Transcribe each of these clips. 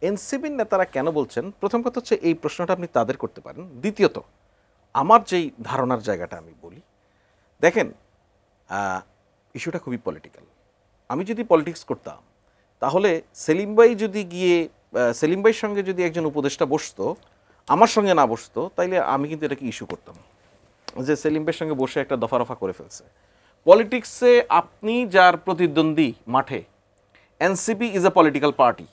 এনসিপির নেতারা কেন বলছেন, প্রথম কথা হচ্ছে এই প্রশ্নটা আপনি তাদের করতে পারেন। দ্বিতীয়ত আমার যেই ধারণার জায়গাটা আমি বলি, দেখেন ইস্যুটা খুবই পলিটিক্যাল। আমি যদি পলিটিক্স করতাম তাহলে সেলিম ভাই যদি গিয়ে সেলিম ভাইয়ের সঙ্গে যদি একজন উপদেষ্টা বসতো, আমার সঙ্গে না বসতো, তাইলে আমি কিন্তু এটাকে ইস্যু করতাম যে সেলিম ভাইয়ের সঙ্গে বসে একটা দফা রফা করে ফেলছে। পলিটিক্সে আপনি যার প্রতিদ্বন্দ্বী মাঠে, NCP is a political party.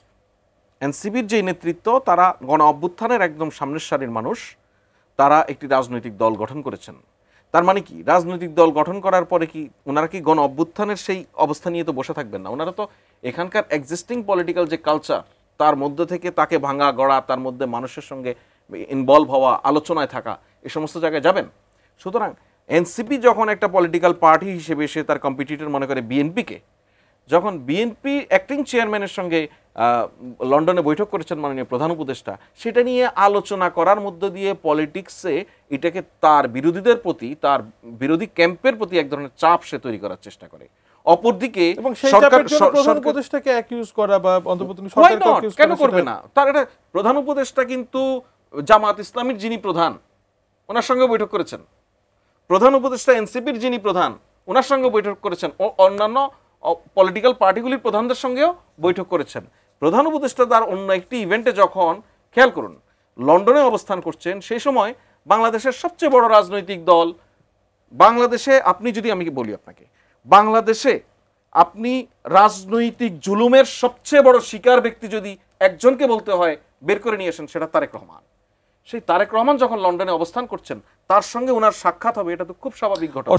এনসিপির যে নেতৃত্ব তারা গণ অভ্যুত্থানের একদম সামনের সারির মানুষ, তারা একটি রাজনৈতিক দল গঠন করেছেন। তার মানে কি, রাজনৈতিক দল গঠন করার পরে কি ওনারা কি গণ অভ্যুত্থানের সেই অবস্থা নিয়ে তো বসে থাকবেন না? ওনারা তো এখানকার এক্সিস্টিং পলিটিক্যাল যে কালচার, তার মধ্য থেকে তাকে ভাঙা গড়া, তার মধ্যে মানুষের সঙ্গে ইনভলভ হওয়া, আলোচনায় থাকা, এই সমস্ত জায়গায় যাবেন। সুতরাং এনসিপি যখন একটা পলিটিক্যাল পার্টি হিসেবে সে তার কম্পিটিটর মনে করে বিএনপিকে, যখন বিএনপি অ্যাক্টিং চেয়ারম্যানের সঙ্গে লন্ডনে বৈঠক করেছেন মাননীয় প্রধান উপদেষ্টা, সেটা নিয়ে আলোচনা করার মধ্য দিয়ে পলিটিক্সে এটাকে তার বিরোধীদের প্রতি, তার বিরোধী ক্যাম্পের প্রতি এক ধরনের চাপ সে তৈরি করার চেষ্টা করে। অপরদিকে প্রধান উপদেষ্টাকে অ্যাকিউজ করা বা অন্তর্বর্তী সরকারকে অ্যাকিউজ করা, কেন করবে না? তার এটা প্রধান উপদেষ্টা কিন্তু জামাত ইসলামীর যিনি প্রধান, ওনার সঙ্গে বৈঠক করেছেন। প্রধান উপদেষ্টা এনসিপির যিনি প্রধান, ওনার সঙ্গে বৈঠক করেছেন। অন্যান্য পলিটিক্যাল পার্টিগুলির প্রধানদের সঙ্গেও বৈঠক করেছেন। প্রধান উপদেষ্টা তার অন্য একটি ইভেন্টে যখন, খেয়াল করুন, লন্ডনে অবস্থান করছেন, সেই সময় বাংলাদেশের সবচেয়ে বড় রাজনৈতিক দল, বাংলাদেশে আপনি যদি, আমি বলি আপনাকে, বাংলাদেশে আপনি রাজনৈতিক জুলুমের সবচেয়ে বড় শিকার ব্যক্তি যদি একজনকে বলতে হয়, বের করে নিয়ে আসেন, সেটা তারেক রহমান। সেই তারেক রহমান যখন লন্ডনে অবস্থান করছেন, তার সঙ্গে ওনার সাক্ষাৎ হবে, এটা তো খুব স্বাভাবিক ঘটনা।